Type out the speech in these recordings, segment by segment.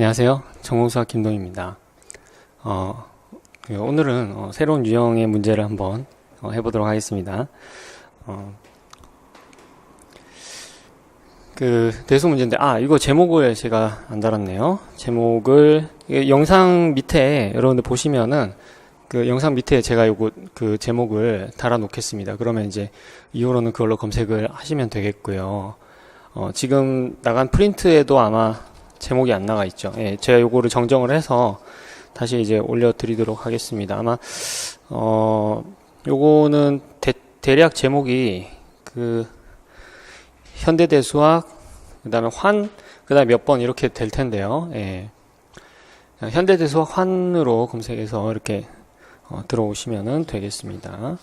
안녕하세요. 전공수학 김동입니다. 오늘은 새로운 유형의 문제를 한번 해보도록 하겠습니다. 대수 문제인데, 이거 제목을 제가 안 달았네요. 제목을, 영상 밑에 여러분들 보시면은, 영상 밑에 제가 제목을 달아 놓겠습니다. 그러면 이제 이후로는 그걸로 검색을 하시면 되겠고요. 지금 나간 프린트에도 아마 제목이 안 나가 있죠. 예, 제가 요거를 정정을 해서 다시 이제 올려드리도록 하겠습니다. 아마 요거는 대략 제목이 현대대수학, 그 다음에 그 다음에 몇 번 이렇게 될 텐데요. 예. 현대대수학 환으로 검색해서 이렇게 들어오시면 되겠습니다.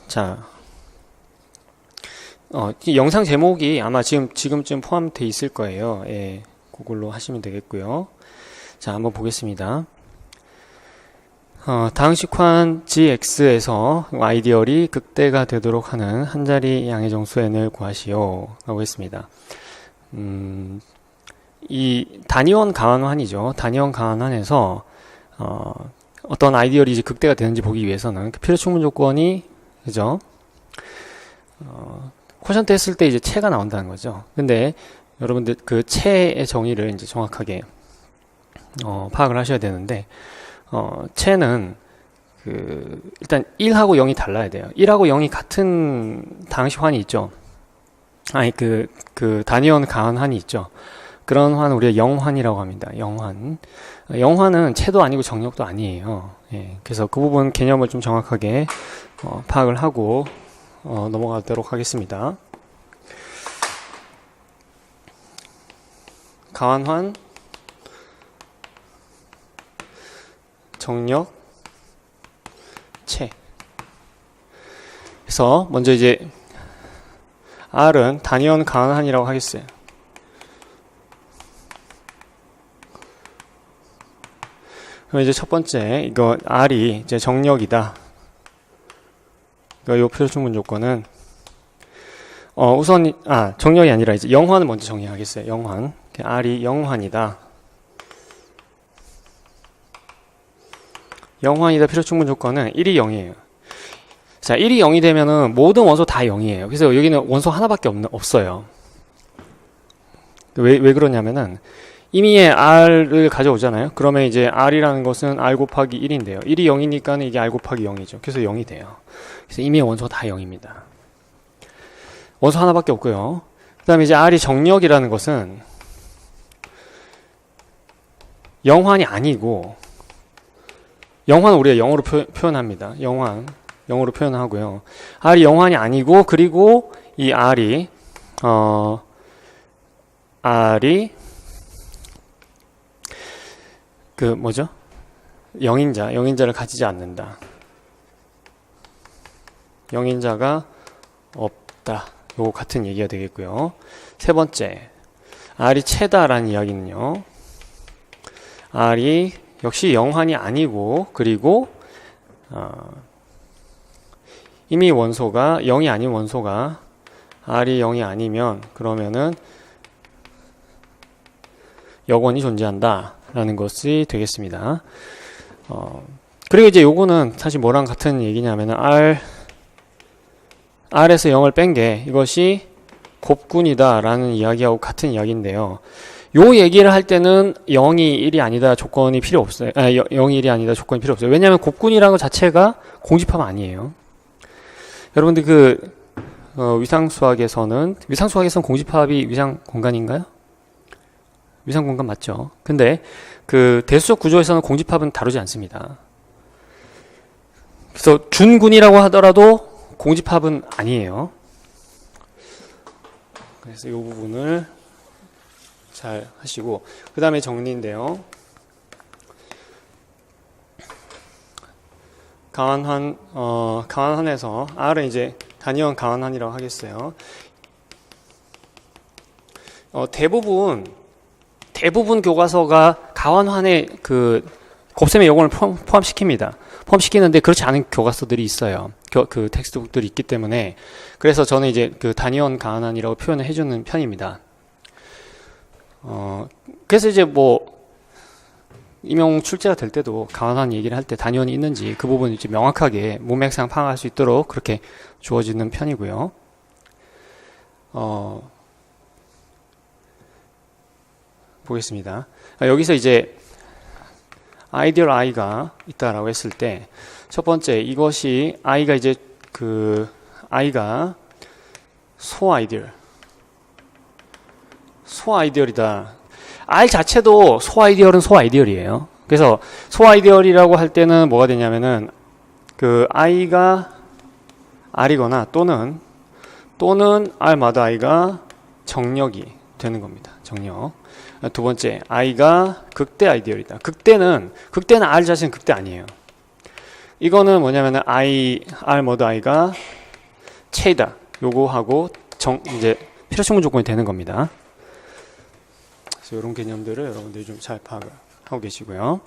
자, 이 영상 제목이 아마 지금쯤 포함되어 있을 거예요. 예, 그걸로 하시면 되겠고요. 자, 한번 보겠습니다. 다항식환 gx에서 아이디얼이 극대가 되도록 하는 한 자리 양의 정수 n을 구하시오 라고 했습니다. 이 단위원 가환환이죠. 단위원 가환환에서 어떤 아이디얼이 이제 극대가 되는지 보기 위해서는 그 필요 충분 조건이, 그죠? 쿼션트 했을 때 이제 체가 나온다는 거죠. 근데 여러분들 그 체의 정의를 이제 정확하게 파악을 하셔야 되는데, 체는 일단 1하고 0이 달라야 돼요. 1하고 0이 같은 다항식환이 있죠. 단위원 가환환이 있죠. 그런 환 우리가 영환이라고 합니다. 영환. 영환은 체도 아니고 정력도 아니에요. 예, 그래서 그 부분 개념을 좀 정확하게 파악을 하고 넘어가도록 하겠습니다. 가환환, 정력, 체. 그래서 먼저 이제 R은 단위원 가환환이라고 하겠어요. 그럼 이제 첫 번째, 이거 R이 이제 정력이다. 요 필요 충분 조건은 우선 정력이 아니라 이제 영환을 먼저 정의하겠어요. 영환. R이 영환이다. 영환이다 필요 충분 조건은 1이 0이에요. 자, 1이 0이 되면은 모든 원소 다 0이에요. 그래서 여기는 원소 하나밖에 없어요. 왜 그러냐면은 이미의 R을 가져오잖아요. 그러면 이제 R이라는 것은 R 곱하기 1인데요. 1이 0이니까는 이게 R 곱하기 0이죠. 그래서 0이 돼요. 그래서 이미의 원소가 다 0입니다. 원소 하나밖에 없고요. 그 다음에 이제 R이 정력이라는 것은 영환이 아니고, 영환은 우리가 영어로 표현합니다. 영어로 표현하고요. R이 영환이 아니고, 그리고 이 R이 영인자를 가지지 않는다. 영인자가 없다. 요거 같은 얘기가 되겠고요. 세 번째, R이 체다라는 이야기는요. R이 역시 영환이 아니고, 그리고 이미 원소가 0이 아닌 원소가 R이 0이 아니면 그러면은 역원이 존재한다 라는 것이 되겠습니다. 그리고 이제 요거는 사실 뭐랑 같은 얘기냐면은 R에서 0을 뺀 게 이것이 곱군이다 라는 이야기하고 같은 이야기인데요. 요 얘기를 할 때는 0이 1이 아니다 조건이 필요 없어요. 0이 1이 아니다 조건이 필요 없어요. 왜냐하면 곱군이라는 것 자체가 공집합 아니에요. 여러분들 위상수학에서는 공집합이 위상 공간인가요? 위상 공간 맞죠? 근데 대수적 구조에서는 공집합은 다루지 않습니다. 그래서 준군이라고 하더라도 공집합은 아니에요. 그래서 이 부분을 잘 하시고, 그 다음에 정리인데요. 가환환에서 R은 이제 단위원 가환환이라고 하겠어요. 대부분 교과서가 가환환에 곱셈의 요건을 포함시킵니다. 포함시키는데 그렇지 않은 교과서들이 있어요. 그 텍스트북들이 있기 때문에. 그래서 저는 이제 단위원 가환환이라고 표현을 해주는 편입니다. 그래서 이제 뭐 임용 출제가 될 때도 가관한 얘기를 할 때 단위원이 있는지 그 부분을 이제 명확하게 문맥상 파악할 수 있도록 그렇게 주어지는 편이고요. 보겠습니다. 여기서 이제 아이디얼 i가 있다라고 했을 때 첫 번째 이것이 i가 이제 그 i가 소아이디얼이다. R 자체도 소아이디얼은 소아이디얼이에요. 그래서 소아이디얼이라고 할 때는 뭐가 되냐면은 그 i가 r이거나 또는 r마다 i가 정력이 되는 겁니다. 정력. 두 번째 i가 극대 아이디얼이다. 극대는 r 자체는 극대 아니에요. 이거는 뭐냐면은 r마다 i가 체이다. 요거하고 이제 필요충분 조건이 되는 겁니다. 그래서 이런 개념들을 여러분들이 좀 잘 파악하고 계시고요.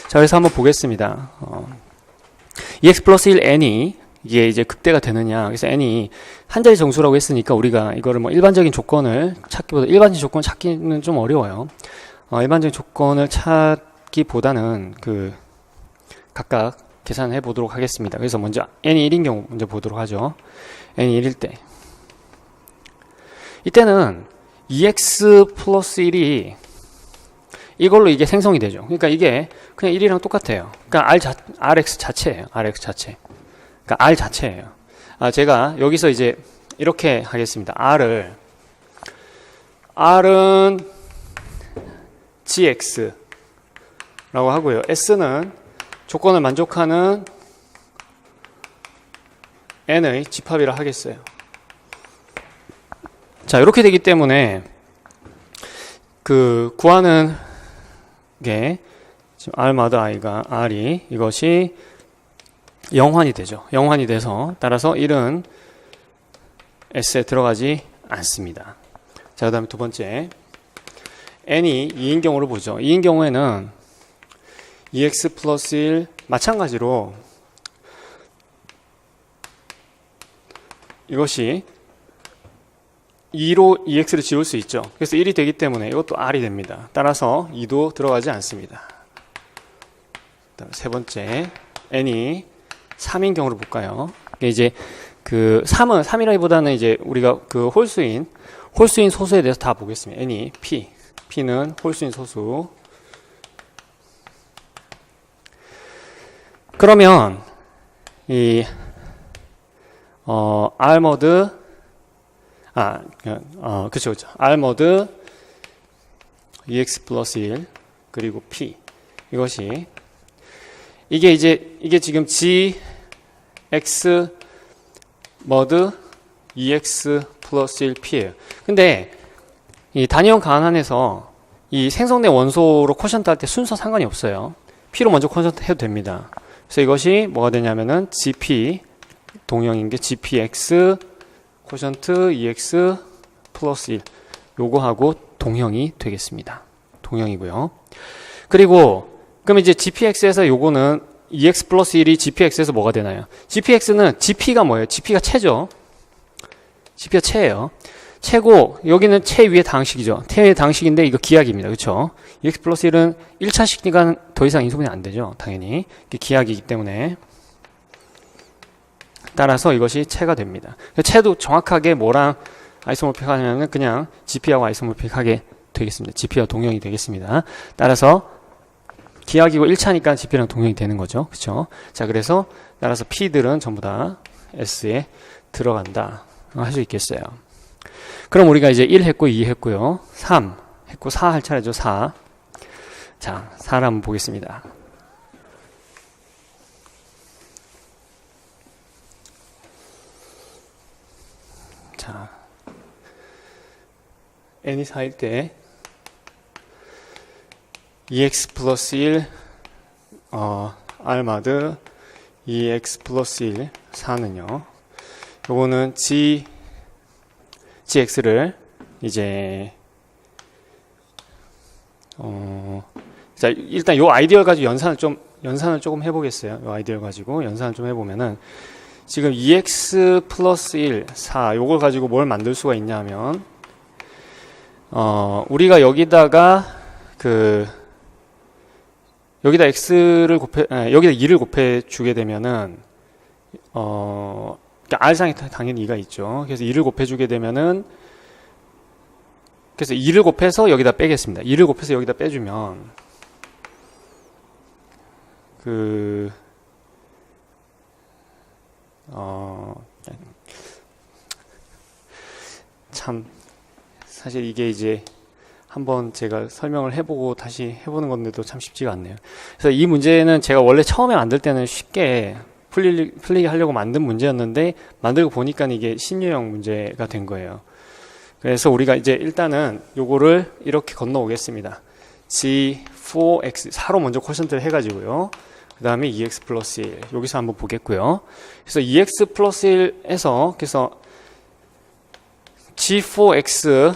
자, 그래서 한번 보겠습니다. EX 플러스 1 n이 이게 이제 극대가 되느냐. 그래서 n이 한 자리 정수라고 했으니까 우리가 이거를 뭐 일반적인 조건을 찾기보다 일반적인 조건을 찾기는 좀 어려워요. 일반적인 조건을 찾기보다는 그 각각 계산해 보도록 하겠습니다. 그래서 먼저 n이 1인 경우 먼저 보도록 하죠. n이 1일 때 이때는 EX 플러스 1이 이걸로 이게 생성이 되죠. 그러니까 이게 그냥 1이랑 똑같아요. 그러니까 RX 자체예요. RX 자체. 그러니까 R 자체예요. 제가 여기서 이제 이렇게 하겠습니다. R은 GX라고 하고요. S는 조건을 만족하는 N의 집합이라 하겠어요. 자, 이렇게 되기 때문에 그 구하는 게 지금 R마다 I가 R이 이것이 영환이 되죠. 영환이 돼서 따라서 1은 S에 들어가지 않습니다. 자, 그 다음에 두 번째 N이 2인 경우를 보죠. 2인 경우에는 EX 플러스 1 마찬가지로 이것이 2로 EX를 지울 수 있죠. 그래서 1이 되기 때문에 이것도 R이 됩니다. 따라서 2도 들어가지 않습니다. 그다음 세 번째 N이 3인 경우를 볼까요? 이제 그 3이라기보다는 이제 우리가 그 홀수인 소수에 대해서 다 보겠습니다. N이 P는 홀수인 소수. 그러면 이 R모드 그쵸. R모드 EX 플러스 1 그리고 P 이것이 이게 지금 GX 모드 EX 플러스 1 P예요. 근데 이 단위형 가한에서 이 생성된 원소로 쿼션트 할 때 순서 상관이 없어요. P로 먼저 쿼션트 해도 됩니다. 그래서 이것이 뭐가 되냐면은 GP 동형인 게 GPX 쿼션트 EX 플러스 1 요거하고 동형이 되겠습니다. 동형이고요. 그리고 그럼 이제 GPX에서 요거는 EX 플러스 1이 GPX에서 뭐가 되나요? GPX는 GP가 뭐예요? GP가 체죠. GP가 체예요. 체고 여기는 체 위의 당식이죠. 체 위의 당식인데 이거 기하기입니다. 그렇죠? EX 플러스 1은 1차식이니까 더 이상 인수분해 안 되죠. 당연히. 이게 기하기이기 때문에 따라서 이것이 체가 됩니다. 체도 정확하게 뭐랑 아이소모픽하냐면 그냥 GP하고 아이소모픽하게 되겠습니다. GP와 동형이 되겠습니다. 따라서 기하기고 1차니까 GP랑 동형이 되는 거죠. 그렇죠? 자, 그래서 따라서 P들은 전부 다 S에 들어간다. 할 수 있겠어요. 그럼 우리가 이제 1 했고 2 했고요. 3 했고 4 할 차례죠. 4. 자, 4를 한번 보겠습니다. 자, n이 4일 때 EX 플러스 1 R마드 EX 플러스 1 4는요. 요거는 GX를 이제 자, 일단 요 아이디어를 가지고 연산을 조금 해보겠어요. 요 아이디어를 가지고 연산을 좀 해보면은 지금 EX 플러스 1 4 요걸 가지고 뭘 만들 수가 있냐면 우리가 여기다가 여기다 x를 여기다 2를 곱해 주게 되면은, 그러니까 r상에 당연히 2가 있죠. 그래서 2를 곱해 주게 되면은, 그래서 2를 곱해서 여기다 빼겠습니다. 2를 곱해서 여기다 빼주면, 참, 사실 이게 이제 한번 제가 설명을 해보고 다시 해보는 건데도 참 쉽지가 않네요. 그래서 이 문제는 제가 원래 처음에 만들 때는 쉽게 풀리게 하려고 만든 문제였는데, 만들고 보니까 이게 신유형 문제가 된 거예요. 그래서 우리가 이제 일단은 요거를 이렇게 건너오겠습니다. G4X 4로 먼저 쿼션트를 해가지고요. 그 다음에 2X 플러스 1 여기서 한번 보겠고요. 그래서 2X 플러스 1에서 그래서 G4X에서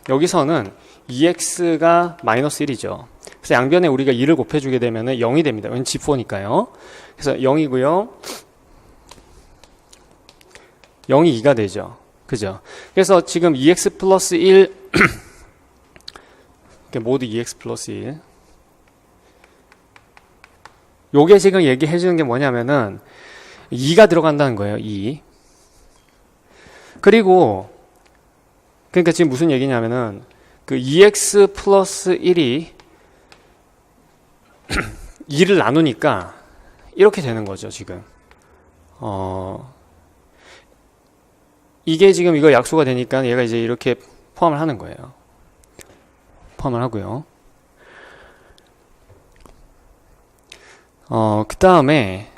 여기서는 2X가 마이너스 1이죠. 그래서 양변에 우리가 2를 곱해주게 되면 0이 됩니다. 왜냐면 G4니까요. 그래서 0이고요. 0이 2가 되죠. 그죠? 그래서 지금 2x 플러스 1 모두 2x 플러스 1 요게 지금 얘기해 주는 게 뭐냐면은 2가 들어간다는 거예요. 2. 그리고 그러니까 지금 무슨 얘기냐면은 그 2x 플러스 1이 2를 나누니까 이렇게 되는 거죠. 지금 이게 지금 이거 약수가 되니까 얘가 이제 이렇게 포함을 하는 거예요. 포함을 하고요. 그 다음에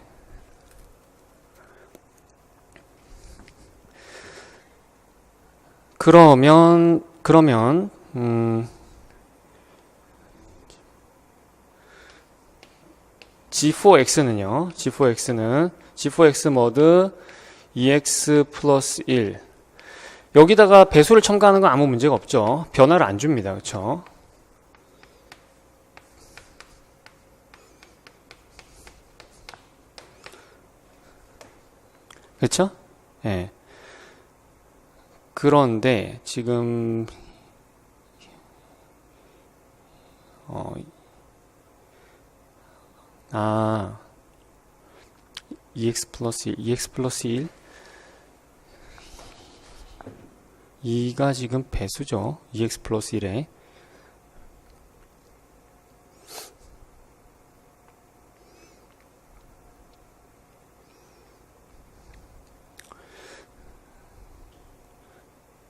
그러면 G4X는요. G4X 모드 2x 플러스 1 여기다가 배수를 첨가하는 건 아무 문제가 없죠. 변화를 안 줍니다. 그렇죠? 그렇죠? 예. 네. 그런데 지금 2x 플러스 1, 2x 플러스 1 2가 지금 배수죠. 2x 플러스 1에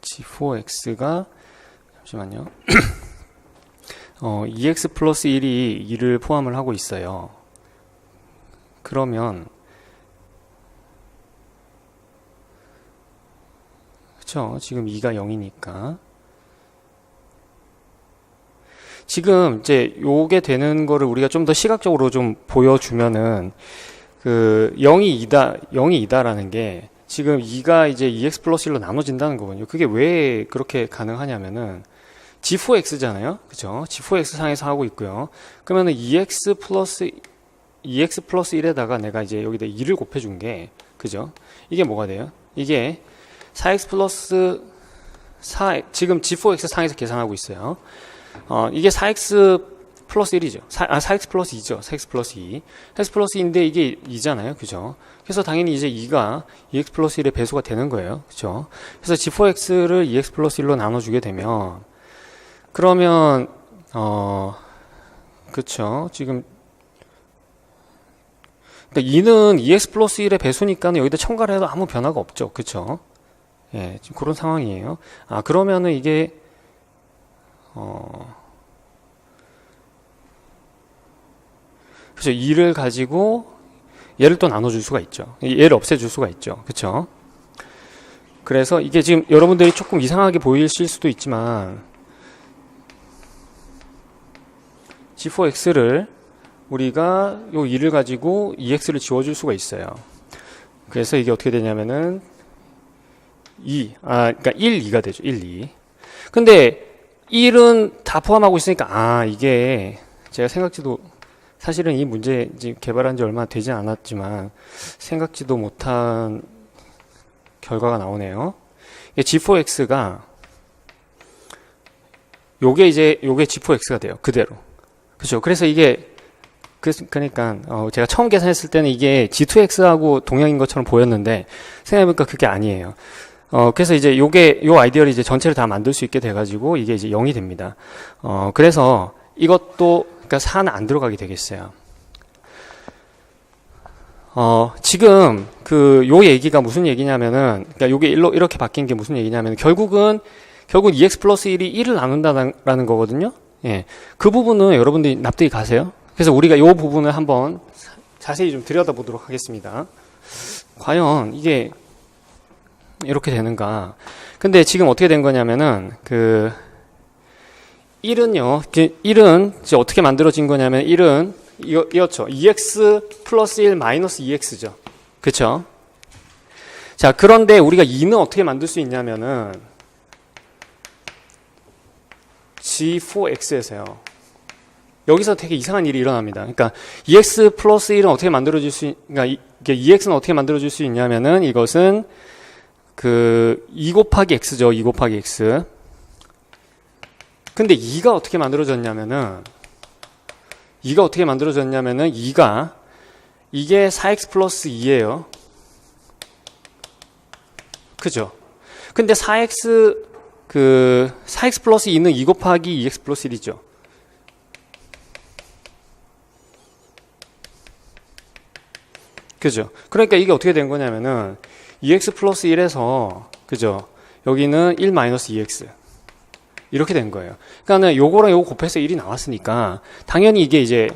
G4X가 잠시만요. 2x 플러스 1이 2를 포함을 하고 있어요. 그러면 그쵸? 지금 2가 0이니까 지금 이제 요게 되는 거를 우리가 좀 더 시각적으로 좀 보여주면은 0이 2다라는 게 지금 2가 이제 2x 플러스 1로 나눠진다는 거거든요. 그게 왜 그렇게 가능하냐면은 G4X잖아요. 그죠? G4X 상에서 하고 있고요. 그러면은 2x 플러스 1에다가 내가 이제 여기다 2를 곱해준 게, 그죠? 이게 뭐가 돼요? 이게 4x 플러스 4, 지금 G4X 상에서 계산하고 있어요. 이게 4x 플러스 1이죠. 4x 플러스 2죠. 4x 플러스 2. 4x 플러스 2인데 이게 2잖아요. 그죠? 그래서 당연히 이제 2가 2x 플러스 1의 배수가 되는 거예요. 그죠? 그래서 G4X를 2x 플러스 1로 나눠주게 되면, 그러면, 그쵸. 지금, 그러니까 2는 2x 플러스 1의 배수니까 여기다 첨가를 해도 아무 변화가 없죠. 그쵸? 예, 지금 그런 상황이에요. 그러면은 이게, 그죠. 2를 가지고 얘를 또 나눠줄 수가 있죠. 얘를 없애줄 수가 있죠. 그쵸? 그래서 이게 지금 여러분들이 조금 이상하게 보이실 수도 있지만 G4X를 우리가 요 2를 가지고 2X를 지워줄 수가 있어요. 그래서 이게 어떻게 되냐면은 그러니까 1, 2가 되죠. 1, 2. 근데 1은 다 포함하고 있으니까 이게 제가 생각지도 사실은 이 문제 개발한 지 얼마 되지 않았지만 생각지도 못한 결과가 나오네요. G4X가 요게 G4X가 돼요. 그대로. 그죠? 그래서 이게, 그러니까, 제가 처음 계산했을 때는 이게 G2X하고 동형인 것처럼 보였는데, 생각해보니까 그게 아니에요. 그래서 이제 요 아이디어를 이제 전체를 다 만들 수 있게 돼가지고, 이게 이제 0이 됩니다. 그래서 이것도, 그러니까 4는 안 들어가게 되겠어요. 지금 요 얘기가 무슨 얘기냐면은, 그러니까 요게 이렇게 바뀐 게 무슨 얘기냐면, 결국은 2x 플러스 1이 1을 나눈다라는 거거든요. 예. 그 부분은 여러분들이 납득이 가세요? 그래서 우리가 요 부분을 한번 자세히 좀 들여다보도록 하겠습니다. 과연 이게 이렇게 되는가. 근데 지금 어떻게 된 거냐면은, 1은 이제 어떻게 만들어진 거냐면, 1은 이었죠. 2x 플러스 1 마이너스 2x죠. 그쵸? 자, 그런데 우리가 2는 어떻게 만들 수 있냐면은, G4X에서요. 여기서 되게 이상한 일이 일어납니다. 그러니까 2x 플러스 1은 어떻게 만들어질 수, 그러니까 2x는 어떻게 만들어질 수 있냐면은 이것은 2 곱하기 x죠. 2 곱하기 x. 근데 2가 어떻게 만들어졌냐면은 2가 이게 4x 플러스 2예요. 그죠? 근데 4x 플러스 2는 2 곱하기 2x 플러스 1이죠. 그죠? 그러니까 이게 어떻게 된 거냐면은 2x 플러스 1에서 그죠? 여기는 1 마이너스 2x 이렇게 된 거예요. 그러니까는 요거랑 요거 곱해서 1이 나왔으니까 당연히 이게 이제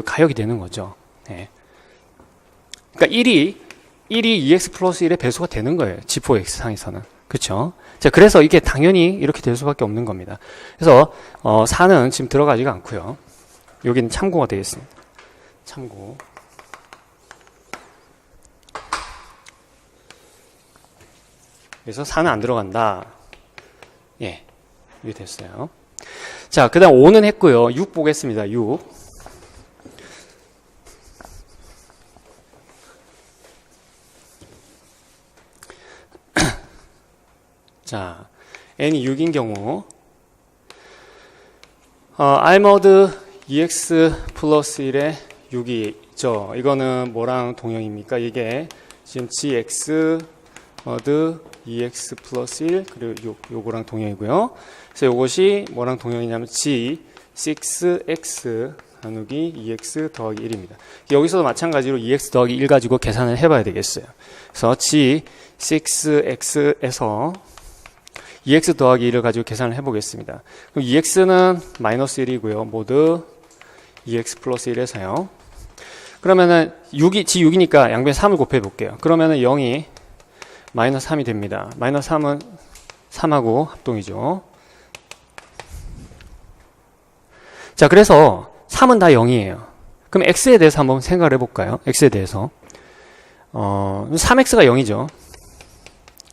가역이 되는 거죠. 네. 그러니까 1이 2x 플러스 1의 배수가 되는 거예요. G4X 상에서는. 그쵸? 자, 그래서 이게 당연히 이렇게 될 수밖에 없는 겁니다. 그래서 4는 지금 들어가지가 않고요. 여기는 참고가 되겠습니다. 참고. 그래서 4는 안 들어간다. 예, 이게 됐어요. 자, 그 다음 5는 했고요. 6 보겠습니다. 6. 자, n이 6인 경우 알머드 2x 플러스 1에 6이 있죠. 이거는 뭐랑 동형입니까? 이게 지금 gx 머드 2x 플러스 1 그리고 요거랑 동형이고요. 그래서 요것이 뭐랑 동형이냐면 g6x 나누기 2x 더하기 1입니다. 여기서도 마찬가지로 2x 더하기 1 가지고 계산을 해봐야 되겠어요. 그래서 g6x에서 2x 더하기 1을 가지고 계산을 해보겠습니다. 그럼 2x는 마이너스 1이고요. 모두 2x 플러스 1에서요. 그러면은 g6이니까 양변에 3을 곱해 볼게요. 그러면은 0이 마이너스 3이 됩니다. 마이너스 3은 3하고 합동이죠. 자, 그래서 3은 다 0이에요. 그럼 x에 대해서 한번 생각을 해볼까요? x에 대해서 3x가 0이죠.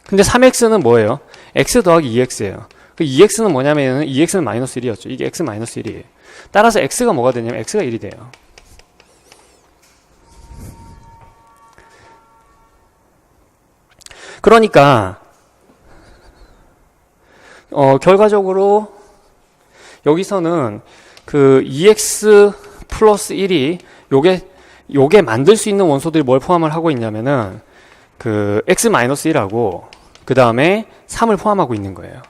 근데 3x는 뭐예요? x 더하기 2x예요. 그 2x는 뭐냐면 2x는 마이너스 1이었죠. 이게 x 마이너스 1이에요. 따라서 x가 뭐가 되냐면 x가 1이 돼요. 그러니까 결과적으로 여기서는 2x 플러스 1이 요게 만들 수 있는 원소들이 뭘 포함을 하고 있냐면은 x 마이너스 1하고 그 다음에 3을 포함하고 있는 거예요.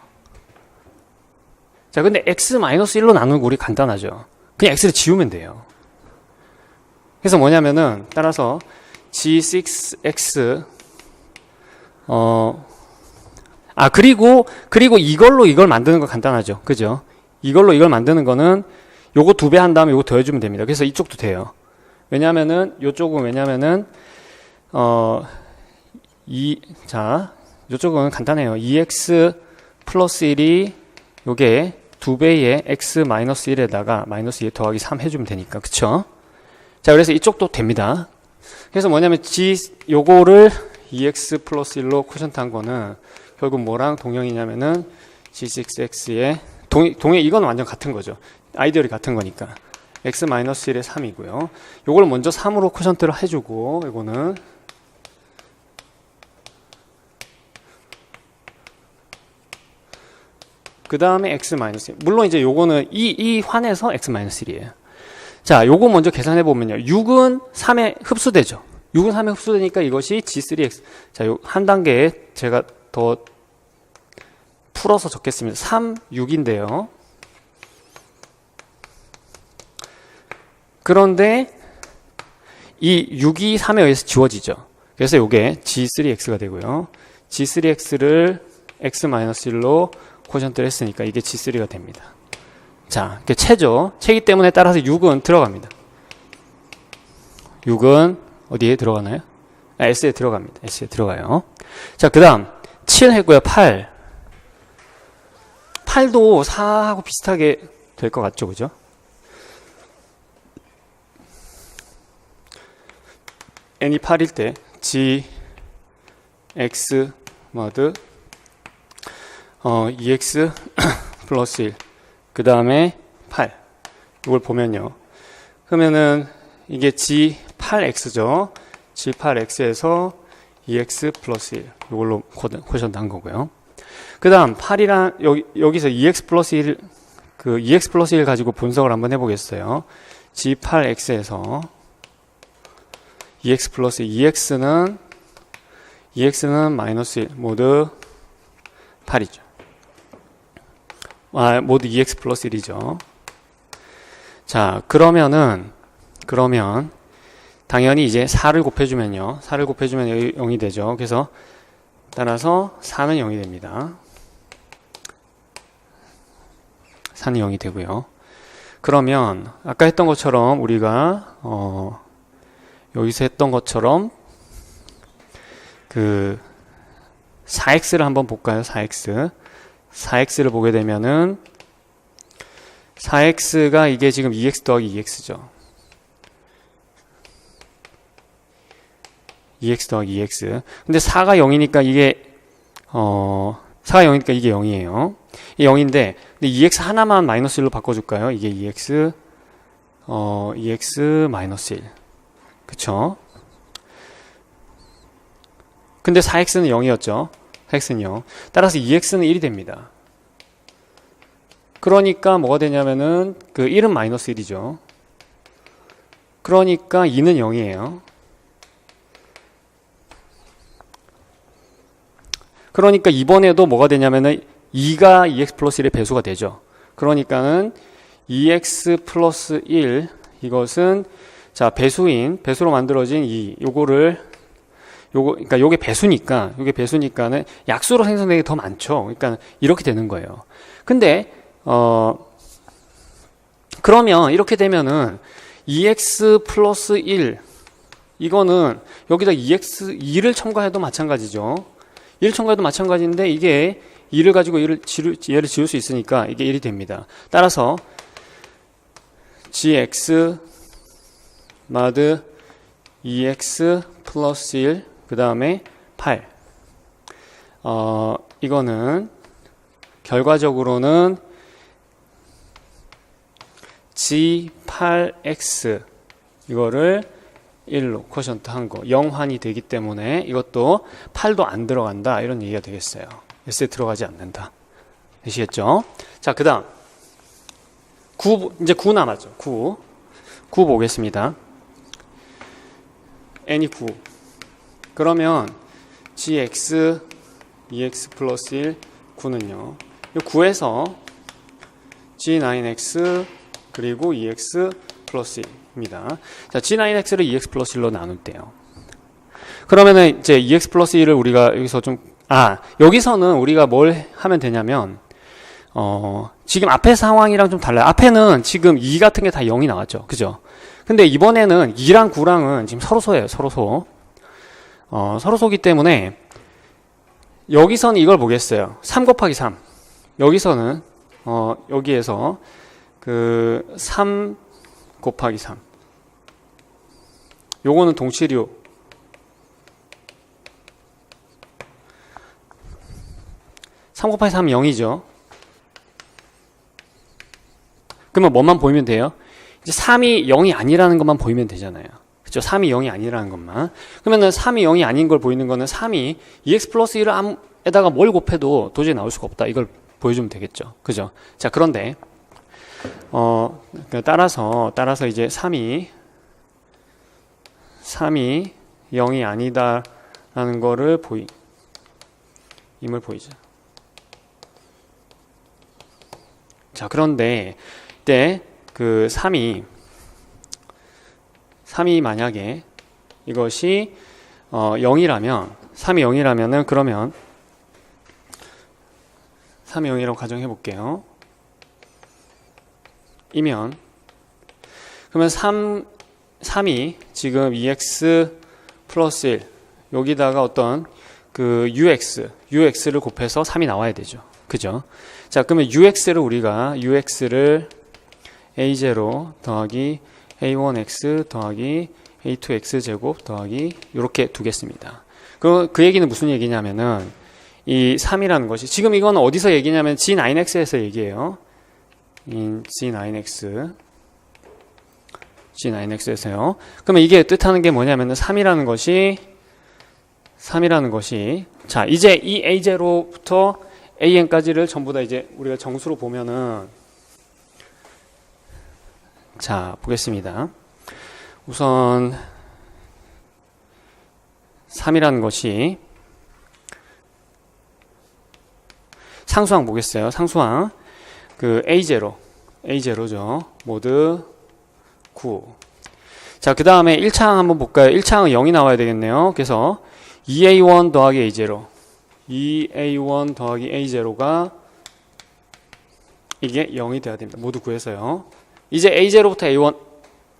자, 근데 x 마이너스 1로 나누는 거 우리 간단하죠. 그냥 x를 지우면 돼요. 그래서 뭐냐면은 따라서 g6x 그리고 이걸로 이걸 만드는 거 간단하죠. 그죠? 이걸로 이걸 만드는 거는 요거 2배 한 다음에 요거 더해주면 됩니다. 그래서 이쪽도 돼요. 왜냐면은 요쪽은 간단해요. 2x 플러스 1이 요게 2배의 x 마이너스 1에다가 마이너스 2 더하기 3 해주면 되니까. 그쵸? 자, 그래서 이쪽도 됩니다. 그래서 뭐냐면 요거를 2x 플러스 1로 코션트 한 거는 결국 뭐랑 동형이냐면은 g6x의 이건 완전 같은 거죠. 아이디어이 같은 거니까. x 마이너스 1의 3이고요. 요걸 먼저 3으로 코션트를 해주고 이거는 그 다음에 x-1. 물론 이제 요거는 이 환에서 x-1이에요. 자, 요거 먼저 계산해 보면요. 6은 3에 흡수되죠. 6은 3에 흡수되니까 이것이 g3x. 자, 요 한 단계 제가 더 풀어서 적겠습니다. 3, 6인데요. 그런데 이 6이 3에 의해서 지워지죠. 그래서 요게 g3x가 되고요. g3x를 x-1로 쿼션트를 했으니까 이게 g3가 됩니다. 자, 이게 채죠. 채기 때문에 따라서 6은 들어갑니다. 6은 어디에 들어가나요? S에 들어갑니다. S에 들어가요. 자, 그 다음 7 했고요. 8. 8도 4하고 비슷하게 될 것 같죠, 그죠? n이 8일 때 g x mod ex 플러스 1 그 다음에 8 이걸 보면요. 그러면은 이게 g8x죠. g8x에서 ex 플러스 1 이걸로 쿼션트 한 거고요. 그 다음 8이랑 여기서 ex 플러스 1 그 ex 플러스 1 가지고 분석을 한번 해보겠어요. g8x에서 ex 플러스 ex는 마이너스 1 모두 8이죠. 모두 ex 플러스 1이죠. 자, 그러면 당연히 이제 4를 곱해주면요. 4를 곱해주면 0이 되죠. 그래서 따라서 4는 0이 됩니다. 4는 0이 되고요. 그러면 아까 했던 것처럼 우리가 여기서 했던 것처럼 그 4x를 한번 볼까요? 4x를 보게 되면은 4x가 이게 지금 2x 더하기 2x죠. 2x 더하기 2x. 근데 4가 0이니까 이게 4가 0이니까 이게 0이에요. 이게 0인데 근데 2x 하나만 마이너스 1로 바꿔줄까요? 이게 2x 2x 마이너스 1. 그쵸? 근데 4x는 0이었죠. 4x는 0. 따라서 2x는 1이 됩니다. 그러니까 뭐가 되냐면은 그 1은 마이너스 1이죠. 그러니까 2는 0이에요. 그러니까 이번에도 뭐가 되냐면은 2가 2x 플러스 1의 배수가 되죠. 그러니까는 2x 플러스 1 이것은 자, 배수로 만들어진 그러니까 요게 배수니까는 약수로 생성되는 게 더 많죠. 그러니까 이렇게 되는 거예요. 근데, 그러면 이렇게 되면은 2x 플러스 1, 이거는 여기다 2를 첨가해도 마찬가지죠. 1을 첨가해도 마찬가지인데 이게 2를 가지고 얘를 지울 수 있으니까 이게 1이 됩니다. 따라서 gx mod 2x 플러스 1 그 다음에 8 이거는 결과적으로는 g8x 이거를 1로 쿼션트 한 거 0환이 되기 때문에 이것도 8도 안 들어간다 이런 얘기가 되겠어요. S에 들어가지 않는다. 되시겠죠? 자, 그 다음 이제 9 남았죠. 9 보겠습니다. n이 9 그러면 gx 2x 플러스 1 9는요 9에서 g9x 그리고 2x 플러스 1입니다. 자, g9x를 2x 플러스 1로 나눌 때요. 그러면은 이제 2x 플러스 1을 우리가 여기서 여기서는 우리가 뭘 하면 되냐면 지금 앞에 상황이랑 좀 달라요. 앞에는 지금 2 같은 게 다 0이 나왔죠. 그죠? 근데 이번에는 2랑 9랑은 지금 서로소예요. 서로소기 때문에 여기서는 이걸 보겠어요. 3 곱하기 3. 여기서는 여기에서 그 3 곱하기 3. 요거는 동치류. (3 곱하기 3) 0이죠. 그러면 뭐만 보이면 돼요? 이제 3이 0이 아니라는 것만 보이면 되잖아요. 그렇죠? 3이 0이 아니라는 것만. 그러면은 3이 0이 아닌 걸 보이는 거는 3이 2x 플러스 1에다가 뭘 곱해도 도저히 나올 수가 없다. 이걸 보여주면 되겠죠. 그죠? 자, 그런데 따라서 이제 3이 0이 아니다라는 거를 임을 보이죠. 자, 그런데 이때 그 3이 만약에 이것이 0이라면 3이 0이라면은 그러면 3이 0이라고 가정해 볼게요. 이면 그러면 3이 지금 2x 플러스 1 여기다가 어떤 그 ux를 곱해서 3이 나와야 되죠. 그죠? 자, 그러면 ux를 a0 더하기 a1x 더하기 a2x 제곱 더하기 이렇게 두겠습니다. 그 얘기는 무슨 얘기냐면은 이 3이라는 것이 지금 이건 어디서 얘기냐면 G9x에서 얘기해요. G9x에서요. 그러면 이게 뜻하는 게 뭐냐면은 3이라는 것이 자, 이제 이 a0부터 an까지를 전부 다 이제 우리가 정수로 보면은 자, 보겠습니다. 우선 3이라는 것이 상수항 보겠어요. 상수항 그 A0죠. 모드 9. 자, 그 다음에 1차항 한번 볼까요? 1차항은 0이 나와야 되겠네요. 그래서 2A1 더하기 A0 2A1 더하기 A0가 이게 0이 돼야 됩니다. 모두 구해서요. 이제 A0부터 A1,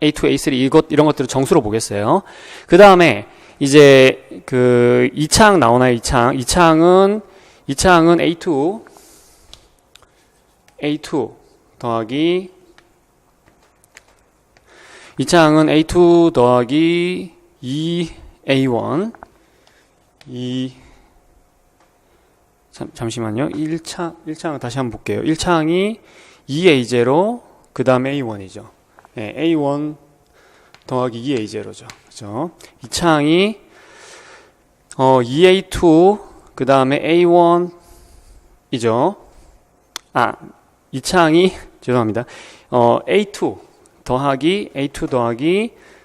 A2, A3 이런 것들을 정수로 보겠어요. 그 다음에 이제 그 2차항 나오나요? 2차항은 A2 더하기 2차항은 A2 더하기 2A1 잠시만요. 1차항 다시 한번 볼게요. 1차항이 2A0 그 다음에 A1이죠. 네, A1 더하기 2A0죠. 그죠? 2차항이 2A2 그 다음에 A1이죠. 2차항이 죄송합니다. A2 더하기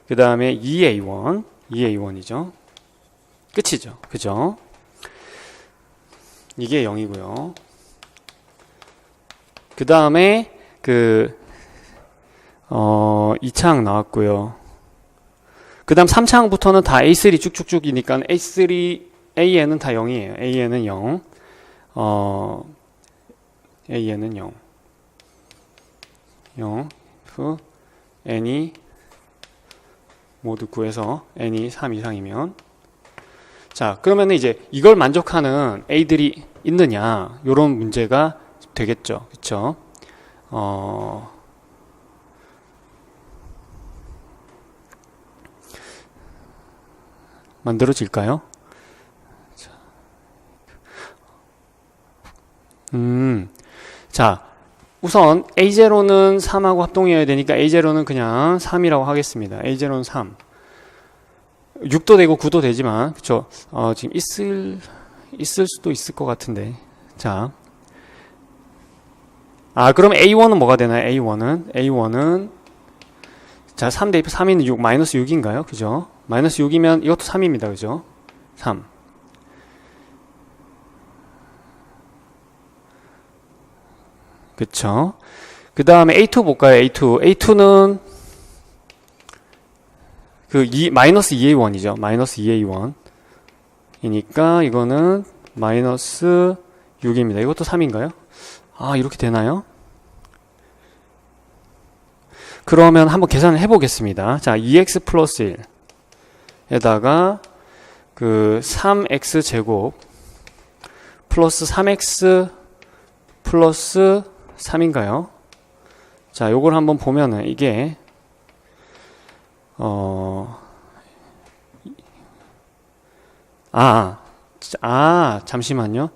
그 다음에 2A1이죠. 끝이죠. 그죠? 이게 0이고요. 그 다음에 2차항 나왔고요. 그 다음 3차항부터는 다 A3 쭉쭉쭉이니까 A는 다 0이에요. A는 0. A는 0. 0. N이 모두 9에서 N이 3 이상이면 자, 그러면 이제 이걸 만족하는 A들이 있느냐 요런 문제가 되겠죠. 그쵸? 만들어질까요? 자, 우선 A0는 3하고 합동이어야 되니까 A0는 그냥 3이라고 하겠습니다. A0는 3. 6도 되고 9도 되지만, 그쵸? 지금 있을 수도 있을 것 같은데. 자. 그럼 A1은 뭐가 되나요? A1은, 자, 3 대입 3인 6, 마이너스 6인가요? 그죠? 마이너스 6이면 이것도 3입니다. 그죠? 3. 그쵸? 그 다음에 A2 볼까요? A2는 마이너스 2A1이죠. 마이너스 2A1. 이니까 이거는 마이너스 6입니다. 이것도 3인가요? 이렇게 되나요? 그러면 한번 계산을 해보겠습니다. 자, 2x 플러스 1에다가 3x 제곱 플러스 3x 플러스 3인가요? 자, 요걸 한번 보면은 이게 잠시만요.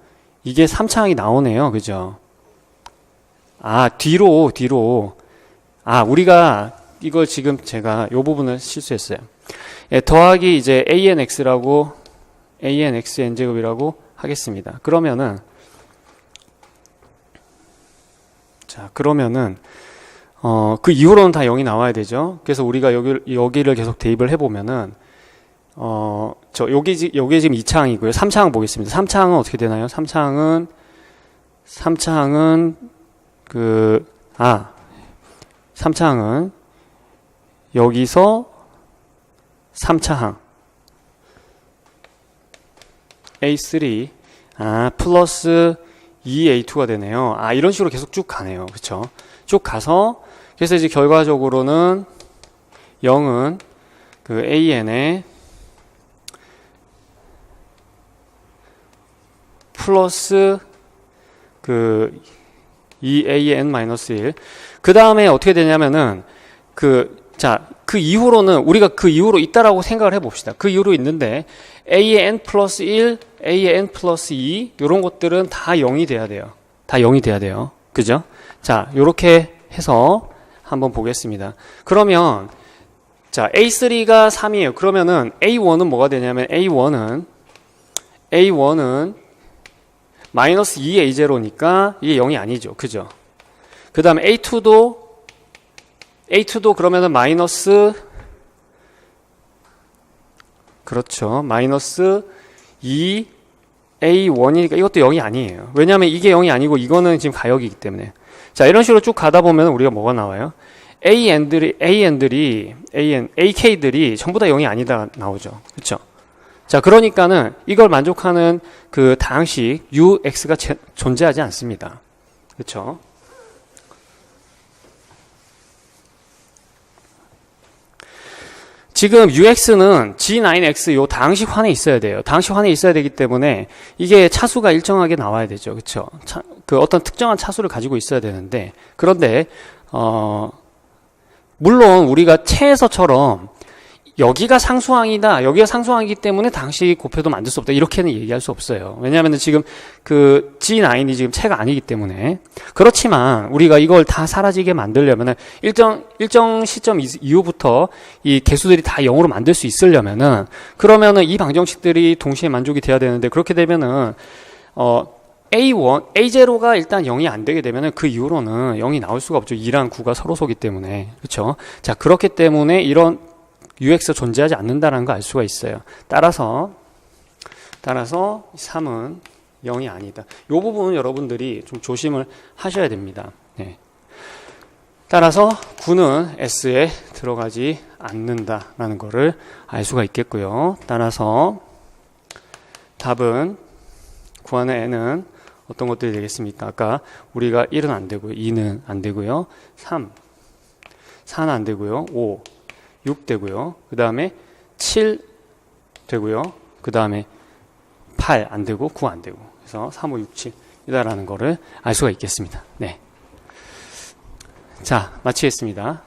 이게 3차항이 나오네요. 그죠? 뒤로 우리가 이걸 지금 제가 요 부분을 실수했어요. 더하기 이제 ANX라고 ANX n제곱이라고 하겠습니다. 그러면은 자, 그러면은 그 이후로는 다 0이 나와야 되죠. 그래서 우리가 여기를 계속 대입을 해보면은 요게 지금 2차항이고요. 3차항 보겠습니다. 3차항은 어떻게 되나요? 3차항은 여기서 3차항 A3 플러스 2A2가 되네요. 이런 식으로 계속 쭉 가네요. 그쵸? 쭉 가서 그래서 이제 결과적으로는 0은 그 AN에 플러스 그 2AN-1 그 다음에 어떻게 되냐면은 그 이후로는 우리가 그 이후로 있다라고 생각을 해봅시다. 그 이후로 있는데 AN 플러스 1, AN 플러스 2 이런 것들은 다 0이 돼야 돼요. 다 0이 돼야 돼요. 그죠? 자, 요렇게 해서 한번 보겠습니다. 그러면 자, A3가 3이에요. 그러면은 A1은 뭐가 되냐면 A1은 마이너스 2A0니까 이게 0이 아니죠. 그죠? 그 다음에 A2도 그러면은 마이너스 그렇죠. 마이너스 2A1이니까 이것도 0이 아니에요. 왜냐하면 이게 0이 아니고 이거는 지금 가역이기 때문에. 자, 이런 식으로 쭉 가다 보면 우리가 뭐가 나와요? AK들이 전부 다 0이 아니다 나오죠. 그렇죠? 자, 그러니까는 이걸 만족하는 그 다항식 UX가 존재하지 않습니다. 그렇죠? 지금 UX는 G9X 요 다항식 환에 있어야 돼요. 다항식 환에 있어야 되기 때문에 이게 차수가 일정하게 나와야 되죠. 그렇죠? 그 어떤 특정한 차수를 가지고 있어야 되는데 그런데 물론 우리가 체에서처럼 여기가 상수항이다. 여기가 상수항이기 때문에 다항식 곱해도 만들 수 없다. 이렇게는 얘기할 수 없어요. 왜냐하면 지금 그 G9이 지금 체가 아니기 때문에. 그렇지만 우리가 이걸 다 사라지게 만들려면은 일정 시점 이후부터 이 개수들이 다 0으로 만들 수 있으려면은 그러면은 이 방정식들이 동시에 만족이 돼야 되는데 그렇게 되면은 A0가 일단 0이 안 되게 되면은 그 이후로는 0이 나올 수가 없죠. 2랑 9가 서로 소기 때문에. 그렇죠? 자, 그렇기 때문에 이런 UX가 존재하지 않는다는 걸 알 수가 있어요. 따라서 3은 0이 아니다. 이 부분은 여러분들이 좀 조심을 하셔야 됩니다. 네. 따라서 9는 S에 들어가지 않는다라는 것을 알 수가 있겠고요. 따라서 답은 구하는 N은 어떤 것들이 되겠습니까? 아까 우리가 1은 안 되고요. 2는 안 되고요. 3, 4는 안 되고요. 5, 6 되고요. 그 다음에 7 되고요. 그 다음에 8 안 되고 9 안 되고. 그래서 3, 5, 6, 7이다라는 거를 알 수가 있겠습니다. 네. 자, 마치겠습니다.